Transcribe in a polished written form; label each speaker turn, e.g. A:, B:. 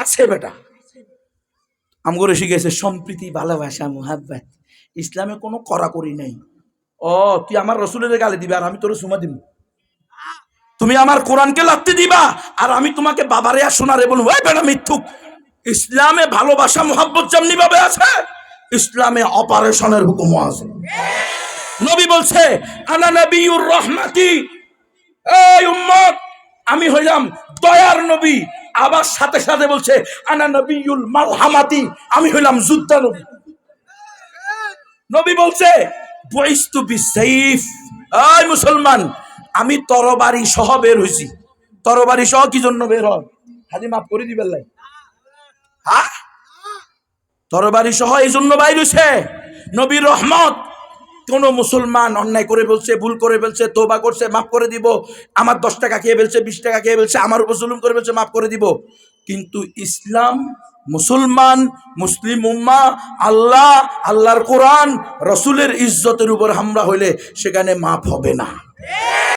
A: আছে বেটা আমগরে শিখেছে সম্প্রীতি ভালোবাসা মুহাব্বত ইসলামে কোনো কড়াকড়ি নাই ও তুই আমার রসুলের গালে দিবি আর আমি তোর সুমা দিব তুমি আমার কোরআনকে লাত্তি দিবা আর আমি তোমাকে বাবারে আর শোনারে বলবো ওই বেটা মিথ্যুক ইসলামে ভালোবাসা মুহাব্বত যেমনি ভাবে আছে ইসলামে অপারেশনের হুকুমও আছে নবী বলছে আনা নবিয়ুর রহমাতি এই উম্মত আমি হইলাম দয়ার নবী আবার সাথে সাথে বলছে আনা নবিয়ুল মারহামাতি আমি হইলাম যোদ্ধা নবী নবী বলছে বুইস্তু বিসাইফ এই মুসলমান আমি তরবারি সহ বের হইছি তরবারি সহ কি জন্য বের হয় খালি মাফ করে দিবেন লাই হ্যাঁ তরবারি সহ এই জন্য বাইর হইছে নবীর রহমত কোন মুসলমান অন্যায় করে বলছে ভুল করে বলছে তওবা করছে মাফ করে দিব আমার 10 টাকা খেয়ে বলছে 20 টাকা খেয়ে বলছে আমার উপর জুলুম করে বলছে মাফ করে দিব কিন্তু ইসলাম মুসলমান মুসলিম উম্মাহ আল্লাহ আল্লাহর কোরআন রাসূলের ইজ্জতের উপর হামলা হইলে সেখানে মাফ হবে না